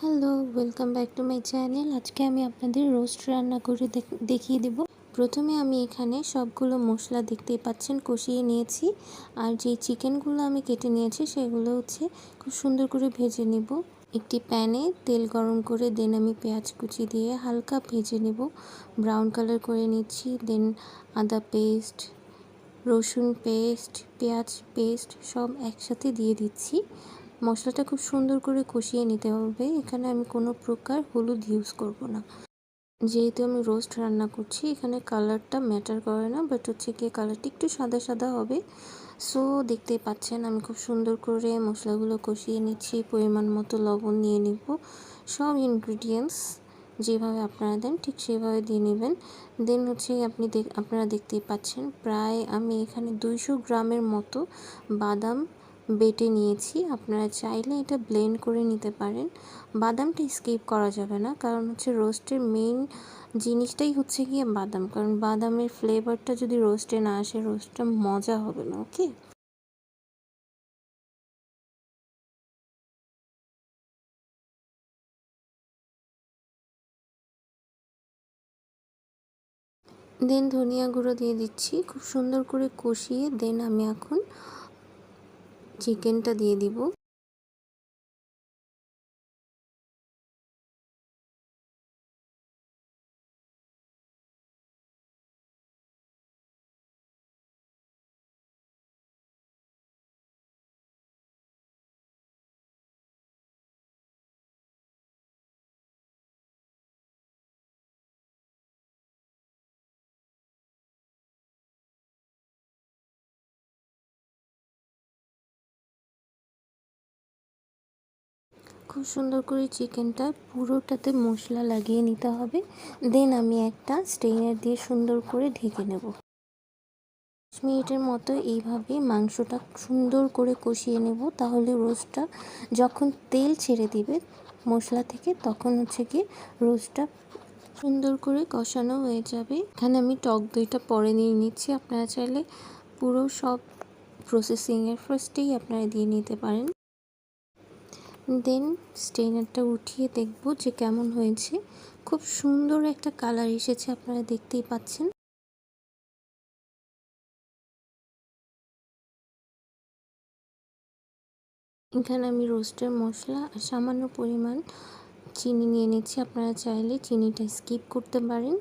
Hello, welcome back to my channel. আজকে আমি আপনাদের রোস্ট রান্না করে দেখিয়ে দেব। প্রথমে আমি এখানে সবগুলো মশলা দেখতেই পাচ্ছেন কষিয়ে নিয়েছি। আর যেই চিকেনগুলো আমি কেটে নিয়েছি সেগুলো খুব সুন্দর করে ভেজে নেব। একটি প্যানে তেল গরম করে দেন আমি পেঁয়াজ কুচি দিয়ে হালকা ভেজে নেব, ব্রাউন কালার করে নিচ্ছি। দেন আদা পেস্ট, রসুন পেস্ট, পেঁয়াজ পেস্ট সব একসাথে দিয়ে দিচ্ছি। মশলাটা খুব সুন্দর করে কষিয়ে নিতে হবে। এখানে আমি কোনো প্রকার হলুদ ইউজ করব না, যেহেতু আমি রোস্ট রান্না করছি। এখানে কালারটা ম্যাটার করে না, বাট গিয়ে কালারটা একটু সাদা সাদা হবে। সো দেখতেই পাচ্ছেন আমি খুব সুন্দর করে মশলাগুলো কষিয়ে নিচ্ছি। পরিমাণ মতো লবণ নিয়ে নিব। সব ইনগ্রিডিয়েন্টস যেভাবে আপনারা দেন ঠিক সেভাবে দিয়ে নেবেন। দেন আপনারা দেখতেই পাচ্ছেন প্রায় আমি এখানে 200 গ্রামের মতো বাদাম বেটে নিয়েছি। আপনারা চাইলে এটা ব্লেন্ড করে নিতে পারেন। বাদামটা স্কিপ করা যাবে না, কারণ রোস্টের মেইন জিনিসটাই গিয়ে বাদাম। কারণ বাদামের ফ্লেভারটা যদি রোস্টে না আসে, রোস্টটা মজা হবে না। ওকে, দেন ধনিয়া গুঁড়ো দিয়ে দিচ্ছি। খুব সুন্দর করে কষিয়ে দেন আমি এখন চিকেনটা দিয়ে দিব। খুব সুন্দর করে চিকেনটা পুরোটাতে মশলা লাগিয়ে নিতে হবে। দেন আমি একটা স্ট্রেনার দিয়ে সুন্দর করে ঢেকে নেব। 5 মিনিটের মতো এইভাবে মাংসটা সুন্দর করে কষিয়ে নেব। তাহলে রোস্টটা যখন তেল ছেড়ে দিবে মশলা থেকে, তখন গিয়ে রোস্টটা সুন্দর করে কষানো হয়ে যাবে। এখানে আমি টক দইটা পরে নিয়ে নিচ্ছি। আপনারা চাইলে পুরো সব প্রসেসিংয়ের ফার্স্টেই আপনারা দিয়ে নিতে পারেন। দেন স্ট্রেনারটা উঠিয়ে দেখব যে কেমন হয়েছে। খুব সুন্দর একটা কালার এসেছে, আপনারা দেখতেই পাচ্ছেন। এখানে আমি রোস্টের মশলা আর সামান্য পরিমাণ চিনি নিয়ে নিচ্ছি। আপনারা চাইলে চিনিটা স্কিপ করতে পারেন।